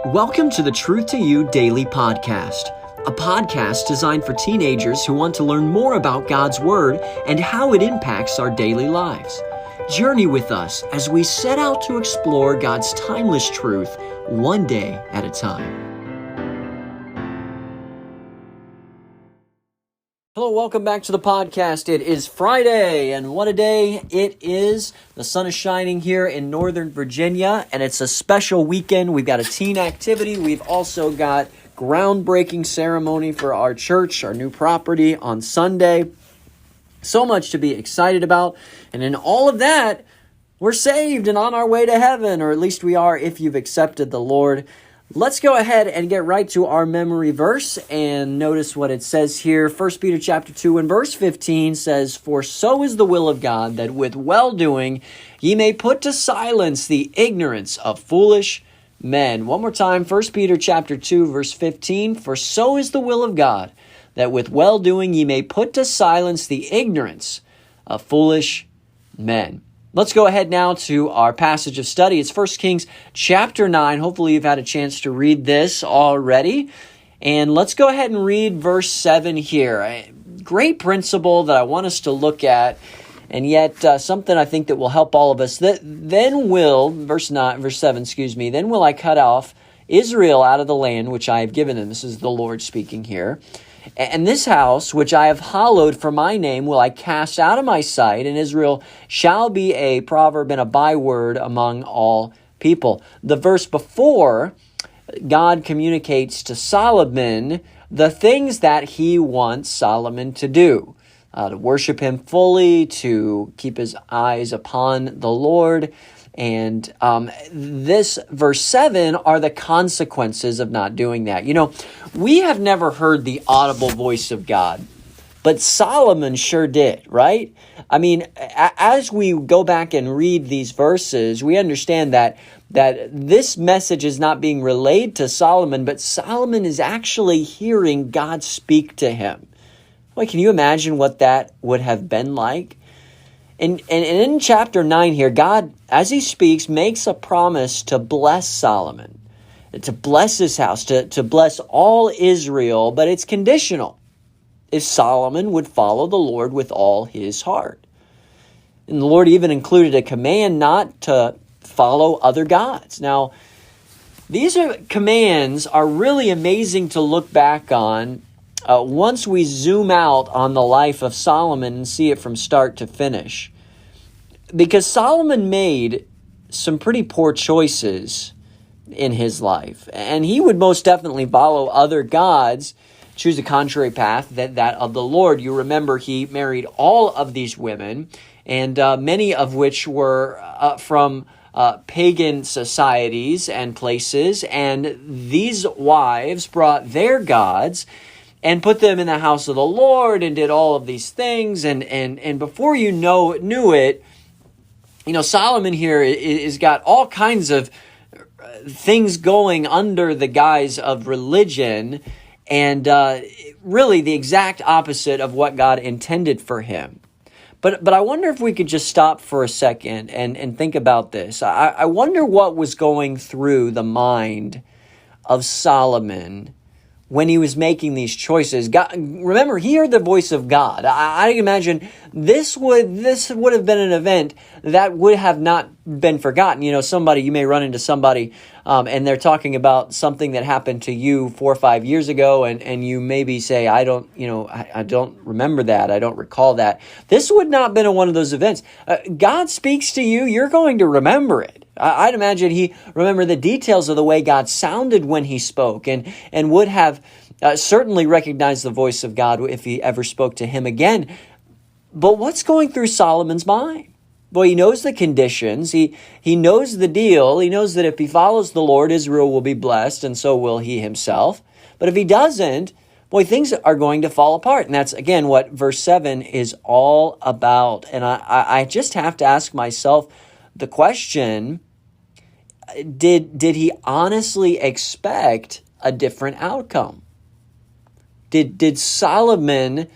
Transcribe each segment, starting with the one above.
Welcome to the Truth to You Daily Podcast, a podcast designed for teenagers who want to learn more about God's Word and how it impacts our daily lives. Journey with us as we set out to explore God's timeless truth one day at a time. Hello, welcome back to the podcast. It is Friday, and what a day it is. The sun is shining here in Northern Virginia, and it's a special weekend. We've got a teen activity. We've also got groundbreaking ceremony for our church, our new property on Sunday. So much to be excited about, and in all of that, we're saved and on our way to heaven, or at least we are if you've accepted the Lord. Let's go ahead and get right to our memory verse and notice what it says here. 1 Peter chapter 2 and verse 15 says, "For so is the will of God, that with well-doing ye may put to silence the ignorance of foolish men." One more time, 1 Peter chapter 2 verse 15, "For so is the will of God, that with well-doing ye may put to silence the ignorance of foolish men." Let's go ahead now to our passage of study. It's 1 Kings chapter 9. Hopefully you've had a chance to read this already. And let's go ahead and read verse 7 here. A great principle that I want us to look at, and yet something I think that will help all of us. Then will, verse 7, then will I cut off Israel out of the land which I have given them. This is the Lord speaking here. "And this house, which I have hallowed for my name, will I cast out of my sight, and Israel shall be a proverb and a byword among all people." The verse before, God communicates to Solomon the things that he wants Solomon to do. To worship him fully, to keep his eyes upon the Lord. And this verse 7 are the consequences of not doing that. You know, we have never heard the audible voice of God, but Solomon sure did, right? I mean, as we go back and read these verses, we understand that this message is not being relayed to Solomon, but Solomon is actually hearing God speak to him. Boy, can you imagine what that would have been like? And in chapter 9 here, God, as he speaks, makes a promise to bless Solomon, to bless his house, to bless all Israel, but it's conditional if Solomon would follow the Lord with all his heart. And the Lord even included a command not to follow other gods. Now, these commands are really amazing to look back on once we zoom out on the life of Solomon and see it from start to finish. Because Solomon made some pretty poor choices in his life. And he would most definitely follow other gods, choose a contrary path than that of the Lord. You remember he married all of these women, and many of which were from pagan societies and places. And these wives brought their gods and put them in the house of the Lord and did all of these things. And before you knew it, you know, Solomon here is got all kinds of things going under the guise of religion, and really the exact opposite of what God intended for him. But I wonder if we could just stop for a second and think about this. I wonder what was going through the mind of Solomon when he was making these choices. God, remember, he heard the voice of God. I imagine this would have been an event that would have not been forgotten. You know, you may run into somebody and they're talking about something that happened to you 4 or 5 years ago, and you maybe say, I don't remember that. I don't recall that. This would not have been one of those events. God speaks to you, you're going to remember it. I'd imagine he remembered the details of the way God sounded when he spoke, and would have certainly recognized the voice of God if he ever spoke to him again. But what's going through Solomon's mind? Boy, he knows the conditions. He knows the deal. He knows that if he follows the Lord, Israel will be blessed, and so will he himself. But if he doesn't, boy, things are going to fall apart. And that's, again, what verse 7 is all about. And I just have to ask myself the question, did he honestly expect a different outcome? Did Solomon,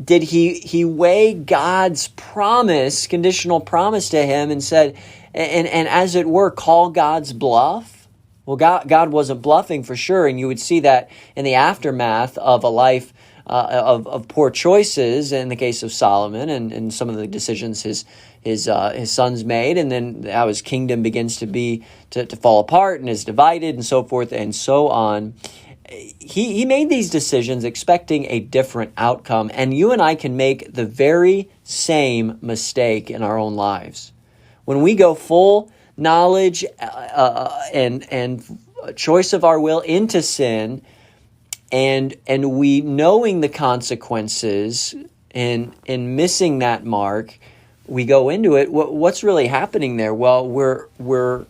did he weigh God's promise, conditional promise to him, and said, and as it were, call God's bluff? Well, God wasn't bluffing for sure, and you would see that in the aftermath of a life of poor choices in the case of Solomon and some of the decisions his sons made, and then how his kingdom begins to fall apart and is divided and so forth and so on. He made these decisions expecting a different outcome, and you and I can make the very same mistake in our own lives. When we go full knowledge and choice of our will into sin, and we knowing the consequences and missing that mark, we go into it. What's really happening there? Well, we're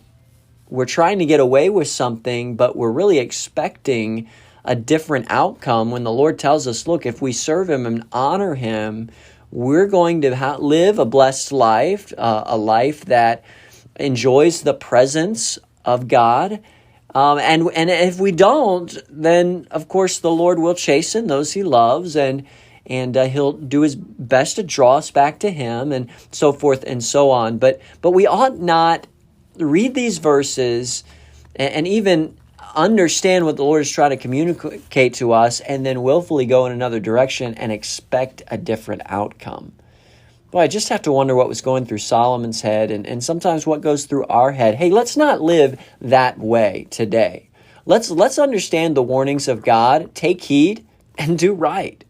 trying to get away with something, but we're really expecting a different outcome when the Lord tells us, look, if we serve Him and honor Him, we're going to live a blessed life, a life that enjoys the presence of God. And if we don't, then of course the Lord will chasten those He loves, and He'll do His best to draw us back to Him, and so forth and so on. But we ought not read these verses and even understand what the Lord is trying to communicate to us, and then willfully go in another direction and expect a different outcome. Boy, I just have to wonder what was going through Solomon's head, and sometimes what goes through our head. Hey, let's not live that way today. Let's understand the warnings of God, take heed, and do right.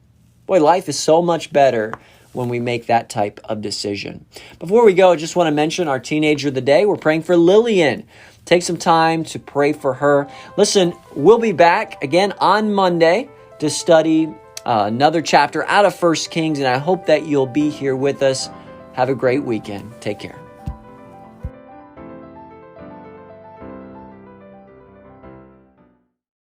Boy, life is so much better when we make that type of decision. Before we go, I just want to mention our teenager of the day. We're praying for Lillian. Take some time to pray for her. Listen, we'll be back again on Monday to study another chapter out of 1 Kings, and I hope that you'll be here with us. Have a great weekend. Take care.